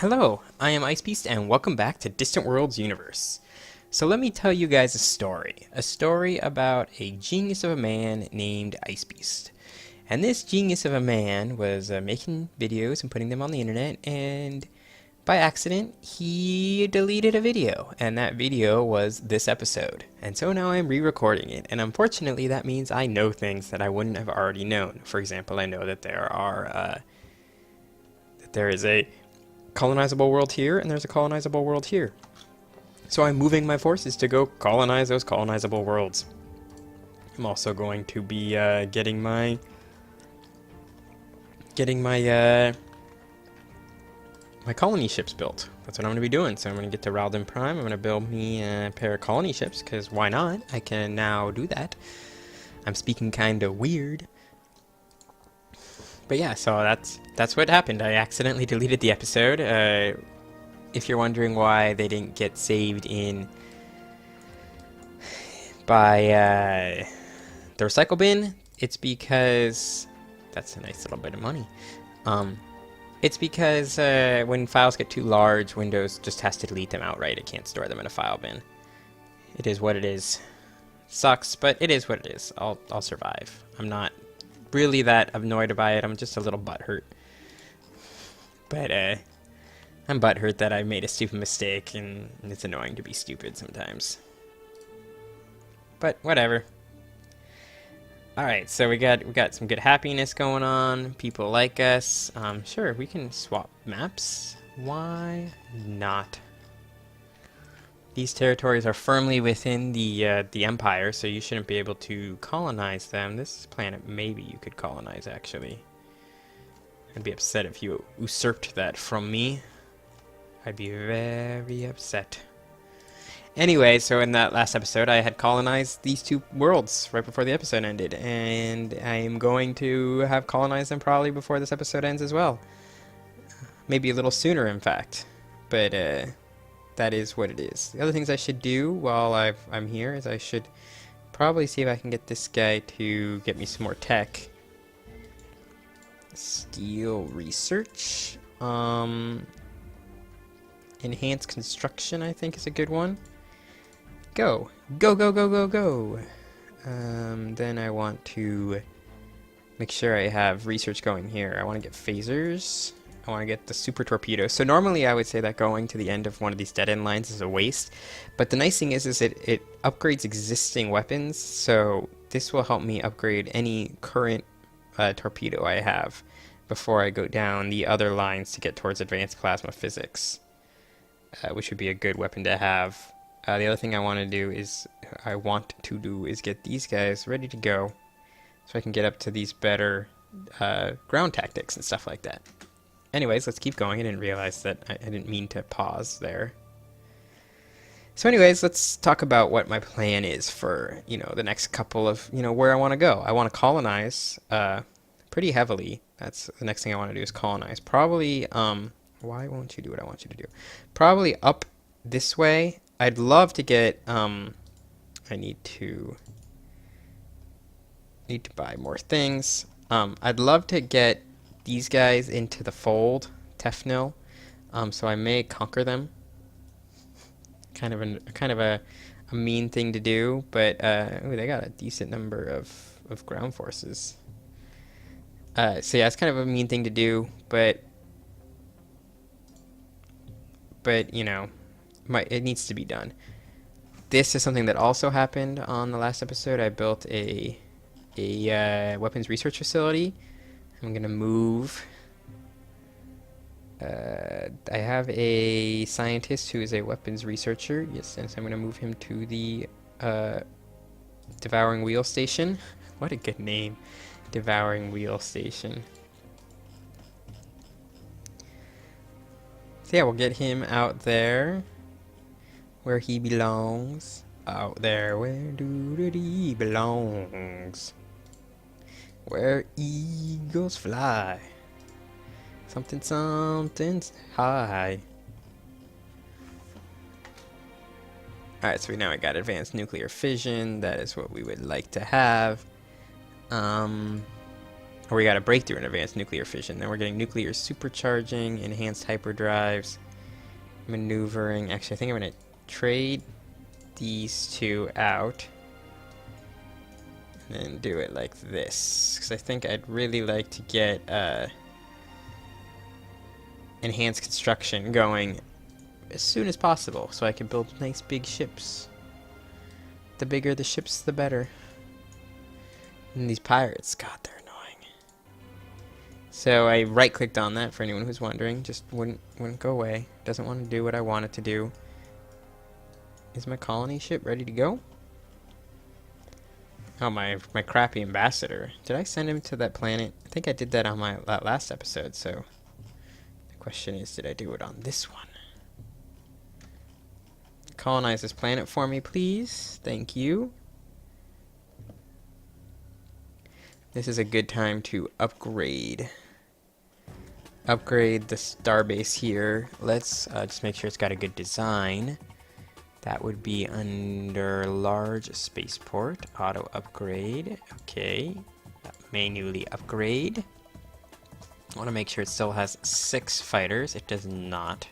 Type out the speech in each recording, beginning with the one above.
Hello, I am IceBeast and welcome back to Distant Worlds Universe. So let me tell you guys a story. A story about a genius of a man named IceBeast. And this genius of a man was making videos and putting them on the internet, and by accident he deleted a video, and that video was this episode. And so now I'm re-recording it, and unfortunately that means I know things that I wouldn't have already known. For example, I know that there is a colonizable world here, and there's a colonizable world here. So I'm moving my forces to go colonize those colonizable worlds. I'm also going to be getting my my colony ships built. That's what I'm going to be doing. So I'm going to get to Ralden Prime. I'm going to build me a pair of colony ships, because why not? I can now do that. I'm speaking kind of weird. But yeah, so that's what happened. I accidentally deleted the episode. If you're wondering why they didn't get saved in by the recycle bin, it's because that's a nice little bit of money. It's because when files get too large, Windows just has to delete them outright. It can't store them in a file bin. It is what it is. Sucks, but it is what it is. I'll survive. I'm not really that annoyed by it. I'm just a little butthurt. But I'm butthurt that I made a stupid mistake, and it's annoying to be stupid sometimes. But whatever. Alright, so we got some good happiness going on. People like us. Sure, we can swap maps. Why not? These territories are firmly within the Empire, so you shouldn't be able to colonize them. This planet, maybe you could colonize, actually. I'd be upset if you usurped that from me. I'd be very upset. Anyway, so in that last episode, I had colonized these two worlds right before the episode ended, and I am going to have colonized them probably before this episode ends as well. Maybe a little sooner, in fact. But, that is what it is. The other things I should do while I'm here is I should probably see if I can get this guy to get me some more tech. Steel research. Enhanced construction, I think, is a good one. Go. Go, go, go, go, go. Then I want to make sure I have research going here. I want to get phasers. I want to get the super torpedo. So normally I would say that going to the end of one of these dead-end lines is a waste. But the nice thing is it upgrades existing weapons. So this will help me upgrade any current torpedo I have before I go down the other lines to get towards advanced plasma physics, which would be a good weapon to have. The other thing I want to do is get these guys ready to go so I can get up to these better ground tactics and stuff like that. Anyways, let's keep going. I didn't realize that I didn't mean to pause there. So anyways, let's talk about what my plan is for, the next couple of, where I want to go. I want to colonize pretty heavily. That's the next thing I want to do is colonize. Probably, why won't you do what I want you to do? Probably up this way. I'd love to get, I need to buy more things. I'd love to get these guys into the fold, Tefnil, so I may conquer them. Kind of a mean thing to do, but ooh, they got a decent number of ground forces. So yeah, it's kind of a mean thing to do, but it needs to be done. This is something that also happened on the last episode. I built a weapons research facility. I'm gonna move. I have a scientist who is a weapons researcher. Yes, and so I'm gonna move him to the Devouring Wheel Station. What a good name, Devouring Wheel Station. So yeah, we'll get him out there where he belongs. Out there where he belongs. Where eagles fly. Something's high. Alright, so now we got advanced nuclear fission. That is what we would like to have. Or we got a breakthrough in advanced nuclear fission. Then we're getting nuclear supercharging, enhanced hyperdrives, maneuvering. Actually, I think I'm going to trade these two out. And then do it like this. Because I think I'd really like to get enhanced construction going as soon as possible. So I can build nice big ships. The bigger the ships, the better. And these pirates, God, they're annoying. So I right-clicked on that for anyone who's wondering. Just wouldn't go away. Doesn't want to do what I want it to do. Is my colony ship ready to go? Oh, my crappy ambassador. Did I send him to that planet? I think I did that on that last episode, so... The question is, did I do it on this one? Colonize this planet for me, please. Thank you. This is a good time to upgrade. Upgrade the starbase here. Let's just make sure it's got a good design. That would be under large spaceport. Auto upgrade. Okay. Manually upgrade. I want to make sure it still has 6 fighters. It does not.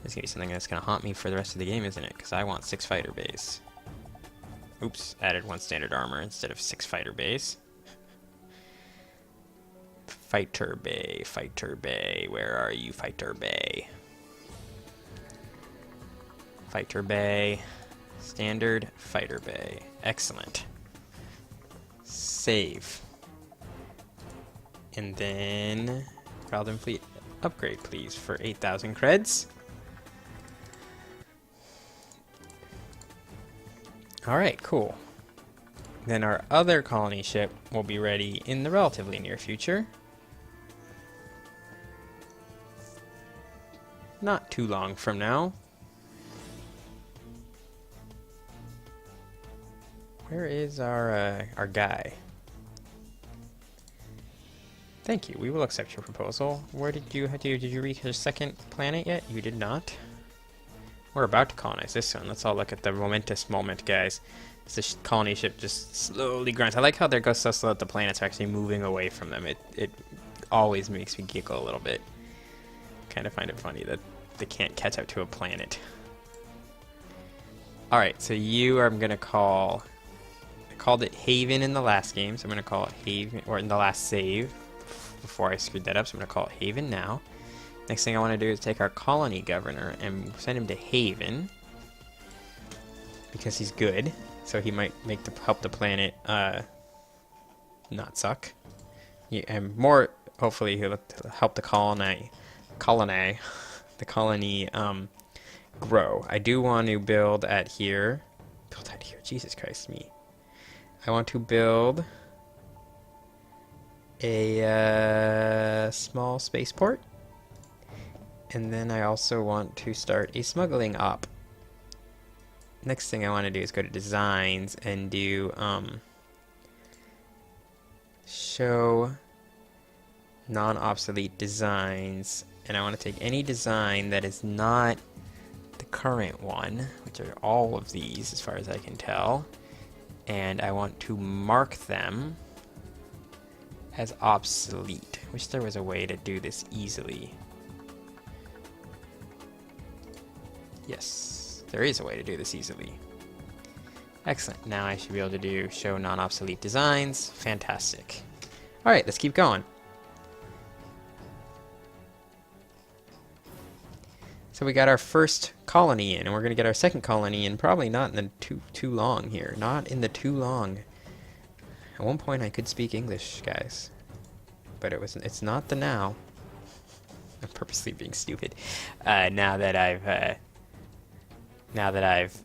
This is going to be something that's going to haunt me for the rest of the game, isn't it? Because I want 6 fighter bays. Oops. Added 1 standard armor instead of 6 fighter bays. Fighter bay. Fighter bay. Where are you, fighter bay? Fighter bay. Standard fighter bay. Excellent. Save. And then Raldon Fleet upgrade, please, for 8,000 creds. Alright, cool. Then our other colony ship will be ready in the relatively near future. Not too long from now. Where is our guy? Thank you. We will accept your proposal. Where did you reach your second planet yet? You did not. We're about to colonize this one. Let's all look at the momentous moment, guys. As the colony ship just slowly grinds. I like how they go so slow that the planets are actually moving away from them. It always makes me giggle a little bit. Kind of find it funny that they can't catch up to a planet. Alright, so you are going to call... I called it Haven in the last game, so I'm going to call it Haven, or in the last save, before I screwed that up, so I'm going to call it Haven now. Next thing I want to do is take our colony governor and send him to Haven, because he's good, so he might help the planet not suck. Yeah, and more, hopefully he'll help the colony grow. I do want to build at here. Jesus Christ, me. I want to build a small spaceport. And then I also want to start a smuggling op. Next thing I want to do is go to designs and do show non-obsolete designs. And I want to take any design that is not the current one, which are all of these as far as I can tell. And I want to mark them as obsolete. Wish there was a way to do this easily. Yes, there is a way to do this easily. Excellent. Now I should be able to do show non-obsolete designs. Fantastic. Alright, let's keep going. So we got our first colony in, and we're going to get our second colony in probably not in the too long here. Not in the too long. At one point I could speak English, guys. But it's not the now. I'm purposely being stupid. Now that I've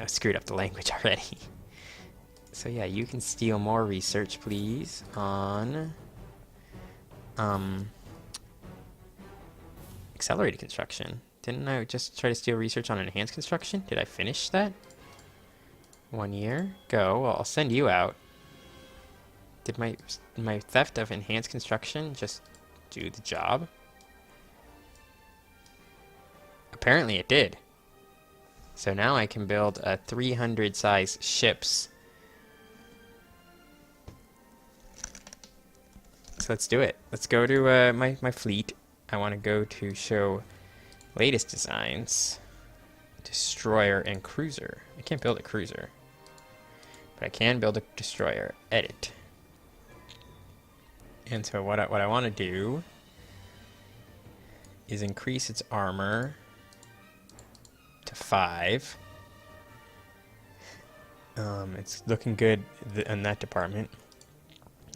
screwed up the language already. So yeah, you can steal more research, please, on accelerated construction. Didn't I just try to steal research on enhanced construction? Did I finish that? 1 year? Go. Well, I'll send you out. Did my theft of enhanced construction just do the job? Apparently it did. So now I can build 300 size ships. So let's do it. Let's go to my fleet. I want to go to show latest designs. Destroyer and cruiser. I can't build a cruiser, but I can build a destroyer. Edit. And so what I want to do is increase its armor to 5. It's looking good in that department.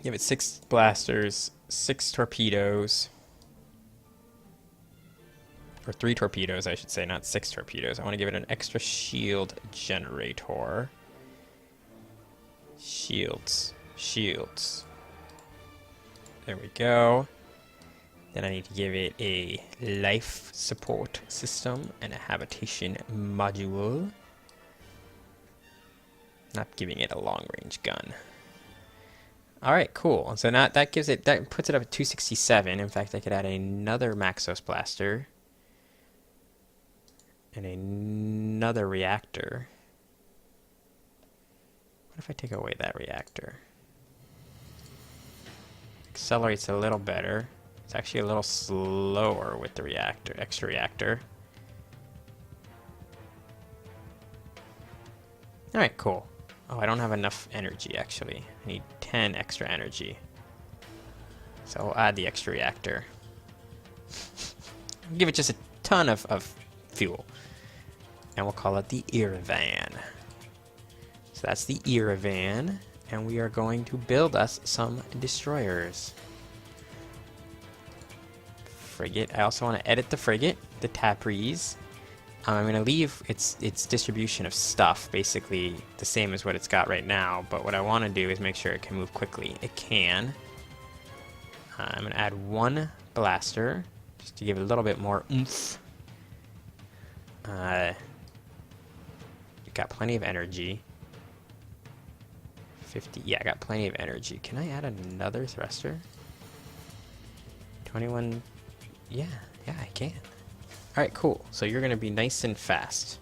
Give it 6 blasters, 6 torpedoes. Or 3 torpedoes, I should say, not 6 torpedoes. I want to give it an extra shield generator. Shields. Shields. There we go. Then I need to give it a life support system and a habitation module. Not giving it a long-range gun. Alright, cool. So now that gives it, that puts it up at 267. In fact, I could add another Maxos blaster. And another reactor. What if I take away that reactor? Accelerates a little better. It's actually a little slower with the reactor, extra reactor. Alright, cool. Oh, I don't have enough energy actually. I need 10 extra energy. So I'll add the extra reactor. Give it just a ton of fuel. And we'll call it the Iravan. So that's the Iravan. And we are going to build us some destroyers. Frigate. I also want to edit the frigate, the Tapreze. I'm going to leave its distribution of stuff basically the same as what it's got right now. But what I want to do is make sure it can move quickly. It can. I'm going to add 1 blaster just to give it a little bit more oomph. Got plenty of energy. 50. Yeah, I got plenty of energy. Can I add another thruster? 21. Yeah, I can. Alright, cool. So you're going to be nice and fast.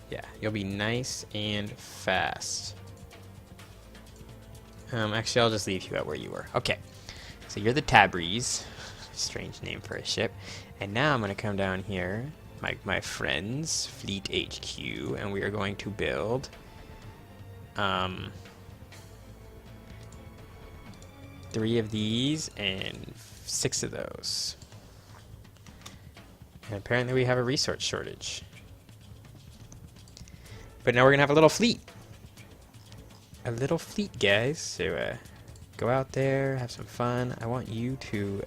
Yeah, you'll be nice and fast. Actually, I'll just leave you at where you were. Okay. So you're the Tapreze. Strange name for a ship. And now I'm going to come down here, my friends, Fleet HQ, and we are going to build 3 of these and 6 of those. And apparently we have a resource shortage. But now we're going to have a little fleet. A little fleet, guys. So go out there, have some fun. I want you to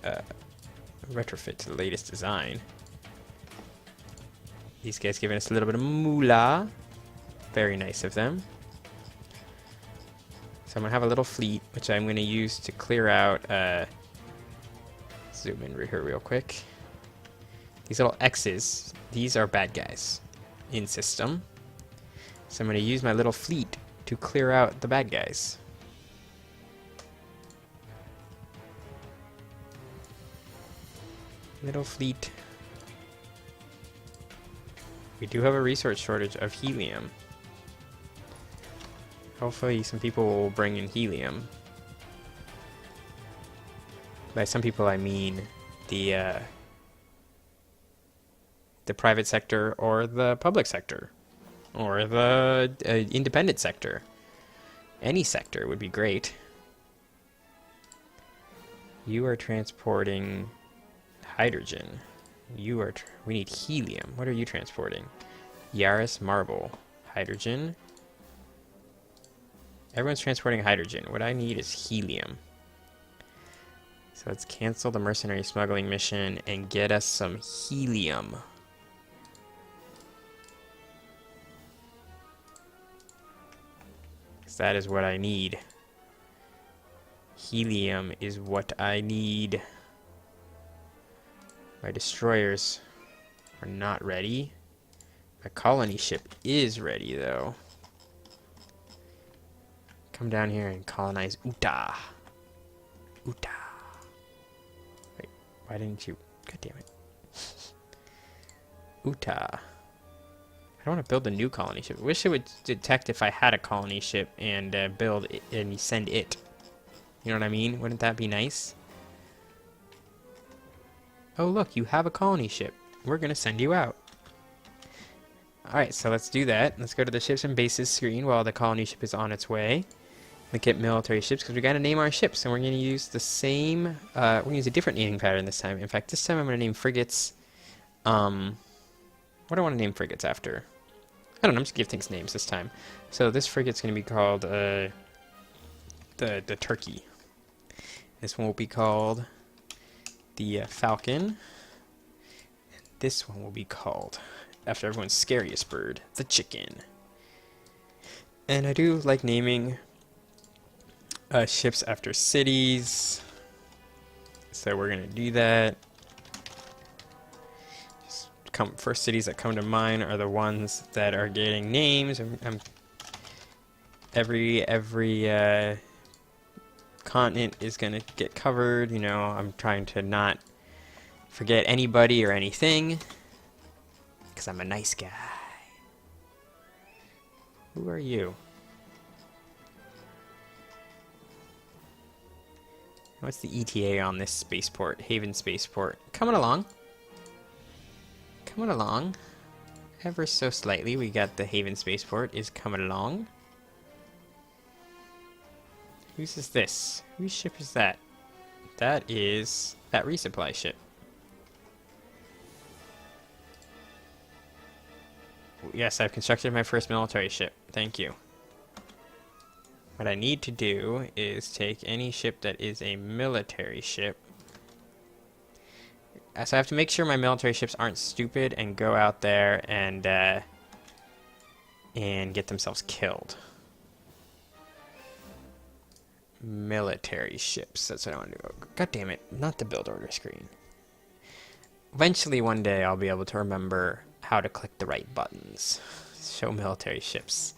retrofit to the latest design. These guys giving us a little bit of moolah. Very nice of them. So I'm going to have a little fleet, which I'm going to use to clear out... zoom in here real quick. These little X's, these are bad guys in system. So I'm going to use my little fleet to clear out the bad guys. Little fleet. We do have a resource shortage of helium. Hopefully some people will bring in helium. By some people I mean the private sector or the public sector or the independent sector. Any sector would be great. You are transporting hydrogen. You are... we need helium. What are you transporting? Yaris marble. Hydrogen. Everyone's transporting hydrogen. What I need is helium. So let's cancel the mercenary smuggling mission and get us some helium. Because that is what I need. Helium is what I need. My destroyers are not ready. My colony ship is ready, though. Come down here and colonize Utah. Utah. Wait, why didn't you? God damn it. Utah. I don't want to build a new colony ship. I wish it would detect if I had a colony ship and build it and send it. You know what I mean? Wouldn't that be nice? Oh, look, you have a colony ship. We're going to send you out. Alright, so let's do that. Let's go to the ships and bases screen while the colony ship is on its way. Look at military ships, because we got to name our ships, and we're going to use the same, we're going to use a different naming pattern this time. In fact, this time I'm going to name frigates, what do I want to name frigates after? I don't know, I'm just going to give things names this time. So this frigate's going to be called, the Turkey. This one will be called the Falcon. This one will be called, after everyone's scariest bird, the Chicken. And I do like naming ships after cities, so we're gonna do that. First cities that come to mind are the ones that are getting names. Every continent is gonna get covered. You know, I'm trying to not forget anybody or anything, because I'm a nice guy. Who are you? What's the ETA on this spaceport? Haven spaceport. Coming along. Coming along. Ever so slightly, we got the Haven spaceport is coming along. Whose is this? Whose ship is that? That is that resupply ship. Yes, I've constructed my first military ship. Thank you. What I need to do is take any ship that is a military ship. So I have to make sure my military ships aren't stupid and go out there and get themselves killed. Military ships. That's what I want to do. God damn it. Not the build order screen. Eventually one day I'll be able to remember how to click the right buttons. Show military ships.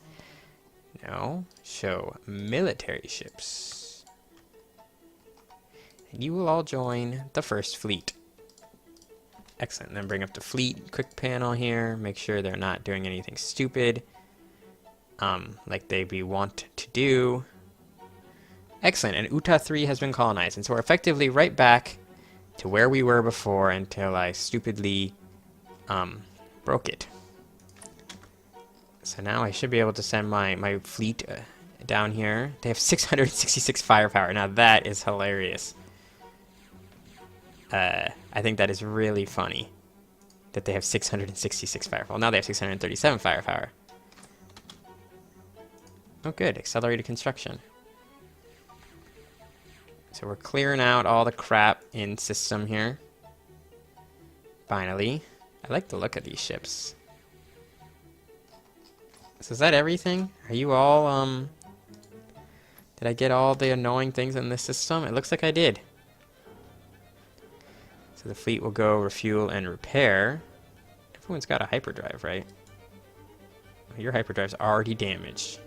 No, show military ships. And you will all join the first fleet. Excellent. Then bring up the fleet quick panel here. Make sure they're not doing anything stupid, like they be want to do. Excellent. And Uta 3 has been colonized. And so we're effectively right back to where we were before until I stupidly broke it. So now I should be able to send my fleet down here. They have 666 firepower. Now that is hilarious. I think that is really funny that they have 666 firepower. Well, now they have 637 firepower. Oh good, accelerated construction. So we're clearing out all the crap in system here. Finally. I like the look of these ships. So is that everything? Are you all, did I get all the annoying things in this system? It looks like I did. So the fleet will go refuel and repair. Everyone's got a hyperdrive, right? Your hyperdrive's already damaged.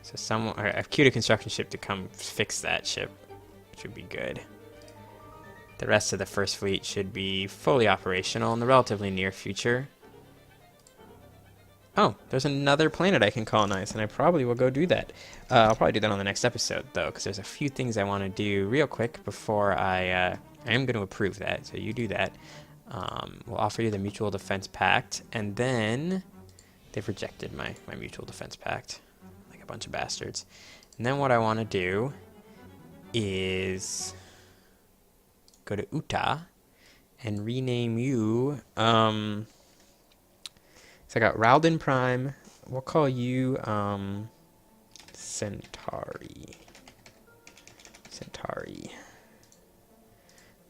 So I've queued a construction ship to come fix that ship, which would be good. The rest of the first fleet should be fully operational in the relatively near future. Oh, there's another planet I can colonize, and I probably will go do that. I'll probably do that on the next episode, though, because there's a few things I want to do real quick before I am going to approve that, so you do that. We'll offer you the Mutual Defense Pact, and then they've rejected my Mutual Defense Pact, like a bunch of bastards. And then what I want to do is go to Uta and rename you, so I got Ralden Prime. We'll call you Centauri. Centauri.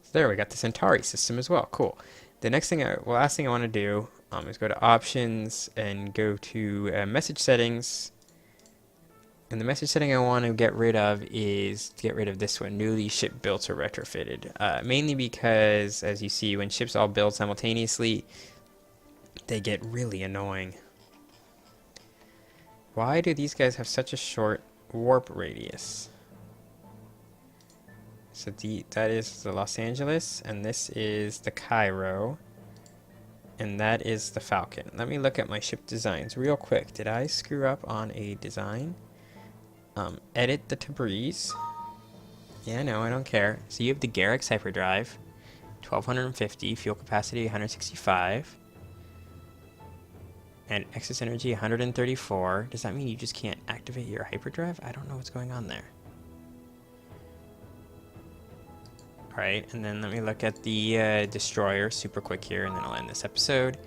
So there, we got the Centauri system as well. Cool. The next thing, last thing I want to do is go to Options and go to Message Settings. And the message setting I want to get rid of is to get rid of this one, newly ship built or retrofitted. Mainly because, as you see, when ships all build simultaneously, they get really annoying. Why do these guys have such a short warp radius? So that is the Los Angeles, and this is the Cairo, and that is the Falcon. Let me look at my ship designs real quick. Did I screw up on a design? Edit the debris. Yeah, no, I don't care. So you have the Garrick's hyperdrive, 1250, fuel capacity 165, and excess energy 134. Does that mean you just can't activate your hyperdrive? I don't know what's going on there. Alright, and then let me look at the destroyer super quick here, and then I'll end this episode.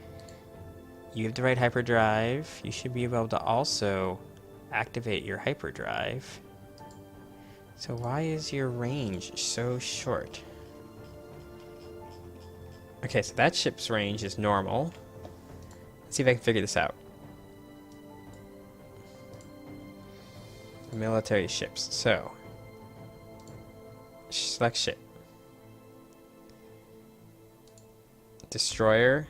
You have the right hyperdrive. You should be able to also activate your hyperdrive. So why is your range so short? Okay, so that ship's range is normal. Let's see if I can figure this out. Military ships. So, select ship. Destroyer.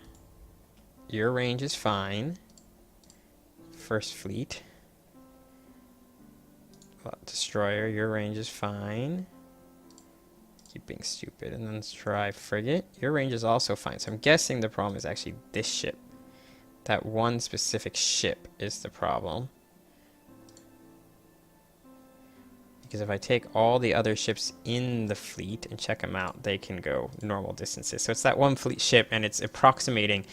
Your range is fine. First fleet. Destroyer, your range is fine. Keep being stupid. And then let's try frigate. Your range is also fine. So I'm guessing the problem is actually this ship. That one specific ship is the problem. Because if I take all the other ships in the fleet and check them out, they can go normal distances. So it's that one fleet ship, and it's approximating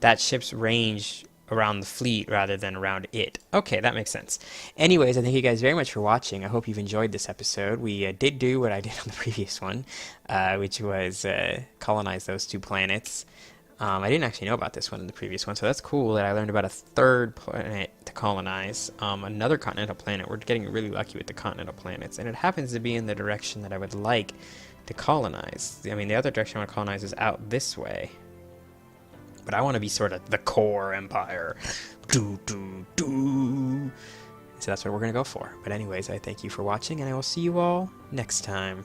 that ship's range around the fleet rather than around it. Okay, that makes sense. Anyways, I thank you guys very much for watching. I hope you've enjoyed this episode. We did do what I did on the previous one, which was colonize those 2 planets. I didn't actually know about this one in the previous one, so that's cool that I learned about a 3rd planet to colonize. Another continental planet. We're getting really lucky with the continental planets, and it happens to be in the direction that I would like to colonize. I mean, the other direction I want to colonize is out this way. But I want to be sort of the core empire. So that's what we're going to go for. But anyways, I thank you for watching, and I will see you all next time.